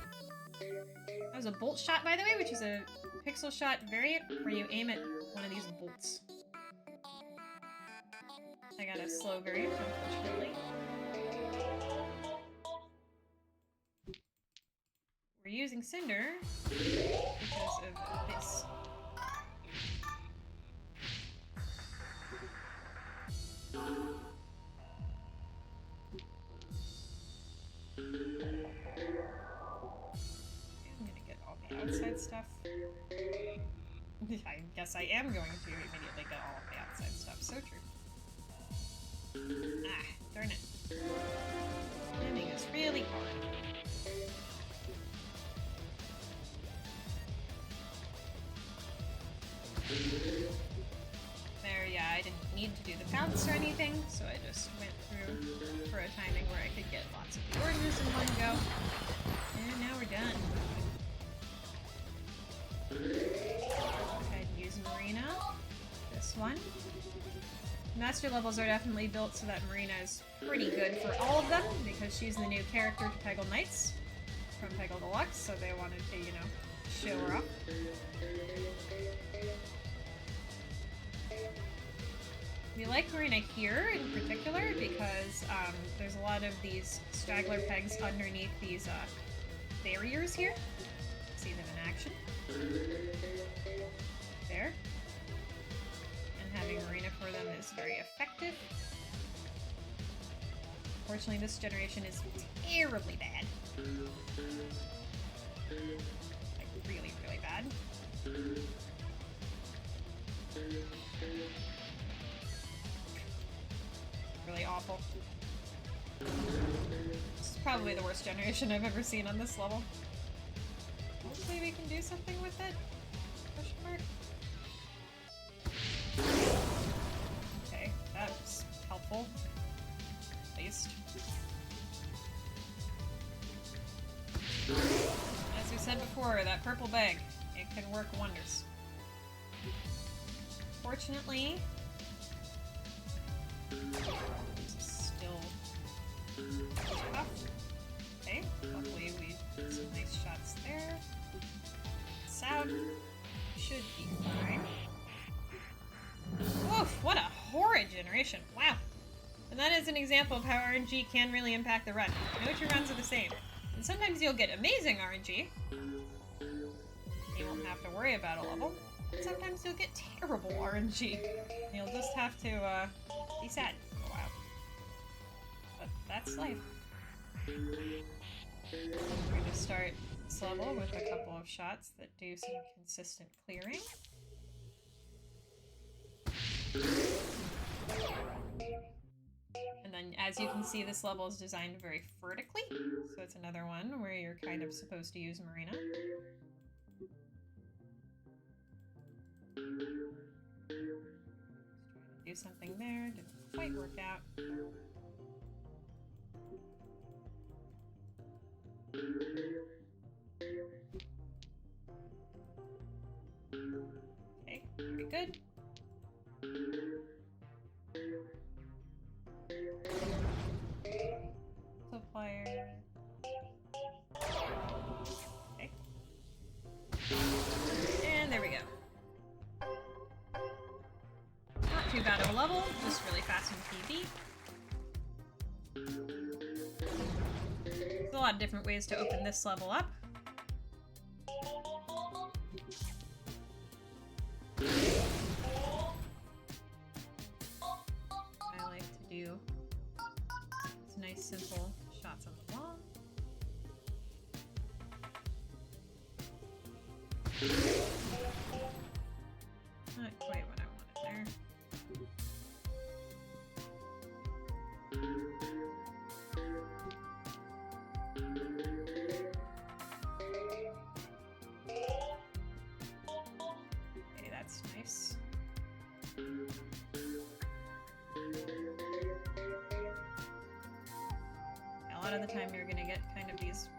That was a bolt shot, by the way, which is a pixel shot variant where you aim at one of these bolts. I got a slow variant, unfortunately. We're using Cinder because of this. I'm gonna get all the outside stuff. I guess I am going to immediately get all of the outside stuff, so true. Ah, darn it. Landing is really hard. There, yeah, I didn't need to do the pounce or anything, so I just went through for a timing where I could get lots of Bjorners in one go. And now we're done. Go ahead and use Marina. This one. Master levels are definitely built so that Marina is pretty good for all of them, because she's the new character to Peggle Knights from Peggle Deluxe, so they wanted to, you know, show her off. We like Marina here in particular because there's a lot of these straggler pegs underneath these barriers here. See them in action. There. And having Marina for them is very effective. Unfortunately, this generation is terribly bad. Like, really, really bad. Really awful. This is probably the worst generation I've ever seen on this level. Hopefully we can do something with it. Question mark. Okay, that's helpful. At least. As we said before, that purple bag, it can work wonders. Fortunately, this is still tough. Okay, luckily we did some nice shots there. Sound should be fine. Oof, what a horrid generation. Wow. And that is an example of how RNG can really impact the run. No two runs are the same. And sometimes you'll get amazing RNG. You won't have to worry about a level. And sometimes you'll get terrible RNG. And you'll just have to be sad for a while. But that's life. We're going to start this level with a couple of shots that do some consistent clearing. And then, as you can see, this level is designed very vertically, so it's another one where you're kind of supposed to use Marina. Do something there, didn't quite work out. Okay, very good. Multiplier. Okay. And there we go. Not too bad of a level, just really fast in PB. There's a lot of different ways to open this level up. I like to do these nice simple shots on the wall. Not quite what I wanted there. Okay, that's nice. A lot of the time you're gonna get kind of these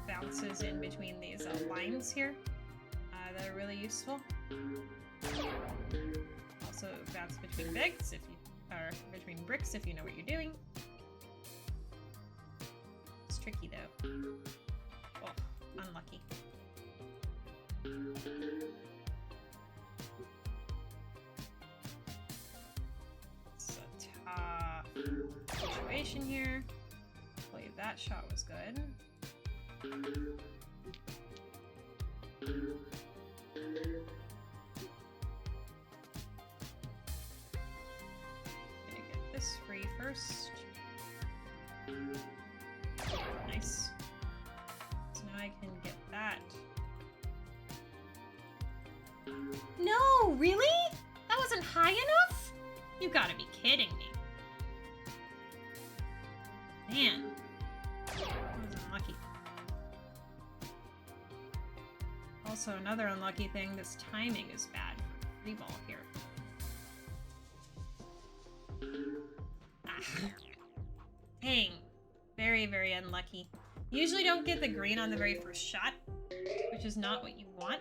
bounces in between these lines here that are really useful. Also bounce between bricks if you between bricks if you know what you're doing. It's tricky though. Oh, unlucky. It's a tough situation here. Hopefully that shot was good. Gonna get this free first. Nice. So now I can get that. No, really? That wasn't high enough? You gotta be kidding me. Man. That was unlucky. Also, another unlucky thing, this timing is bad for the free ball here. Ah. Dang. Very, very unlucky. You usually don't get the green on the very first shot, which is not what you want.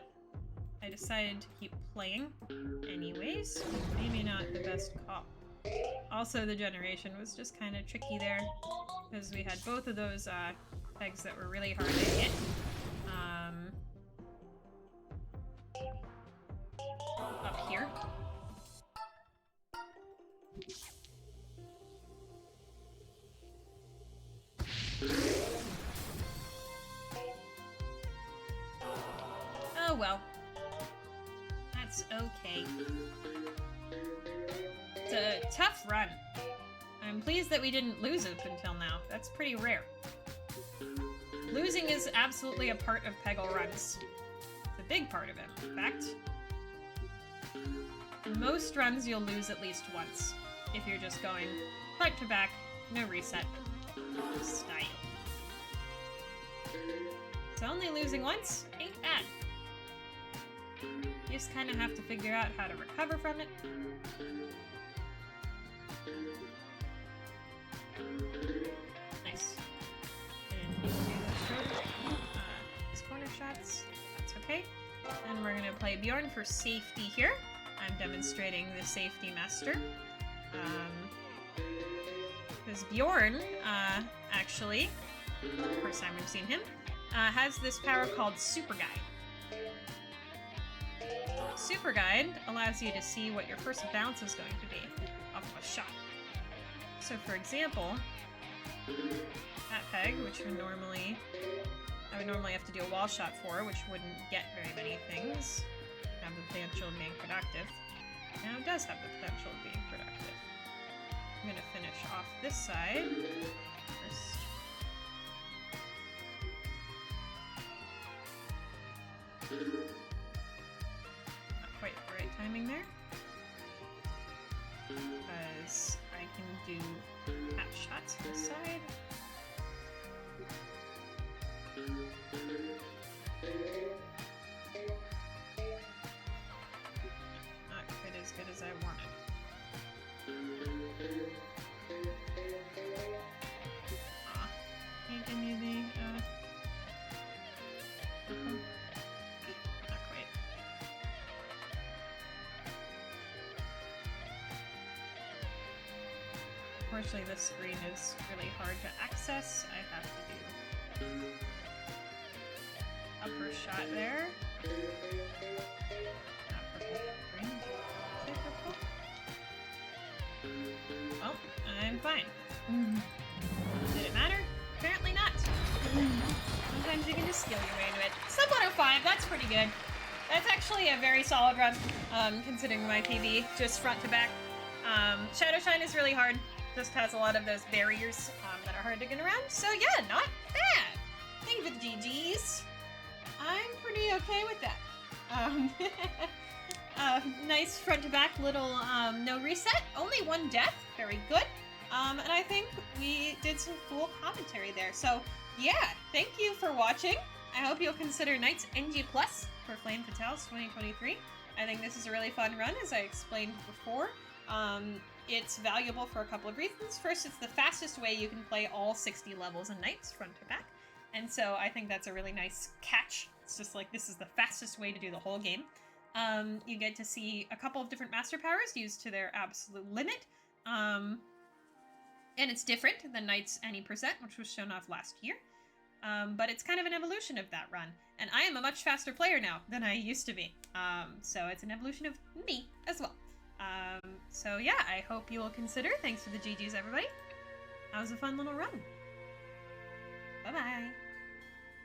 I decided to keep playing anyways. Maybe not the best call. Also, the generation was just kind of tricky there, because we had both of those pegs that were really hard to hit. well. That's okay. It's a tough run. I'm pleased that we didn't lose up until now. That's pretty rare. Losing is absolutely a part of Peggle runs. It's a big part of it, in fact. In most runs, you'll lose at least once. If you're just going front to back, no reset, style. So only losing once ain't bad. You just kind of have to figure out how to recover from it. Nice. And you can do these corner shots. That's okay. And we're gonna play Bjorn for safety here. I'm demonstrating the safety master. Because Bjorn, actually, first time we've seen him, has this power called Super Guide. Super Guide allows you to see what your first bounce is going to be off of a shot. So for example, that peg, which I would normally have to do a wall shot for, which wouldn't get very many things, have the potential of being productive. Now it does have the potential of being productive. I'm gonna finish off this side first. Not quite the right timing there. Because I can do half shots on the side. Not quite as good as I wanted. Can you give me the, not quite. Unfortunately, this screen is really hard to access. I have to do upper shot there. Not purple, green. Is it purple? Oh, I'm fine. Did it matter? Apparently not. Sometimes you can just skill your way into it. Sub 105, that's pretty good. That's actually a very solid run, considering my PB, just front to back. Shadow Shine is really hard. Just has a lot of those barriers that are hard to get around. So yeah, not bad. Thank you for the GGs. I'm pretty okay with that. Nice front to back little no reset. Only one death. Very good. And I think we did some cool commentary there. So yeah, thank you for watching. I hope you'll consider Knights NG Plus for Flame Fatales 2023. I think this is a really fun run, as I explained before. It's valuable for a couple of reasons. First, it's the fastest way you can play all 60 levels in Knights front to back. And so I think that's a really nice catch. It's just like, this is the fastest way to do the whole game. You get to see a couple of different master powers used to their absolute limit. And it's different than Knights Any Percent, which was shown off last year. But it's kind of an evolution of that run. And I am a much faster player now than I used to be. So it's an evolution of me as well. So yeah, I hope you will consider. Thanks for the GGs, everybody. That was a fun little run. Bye-bye.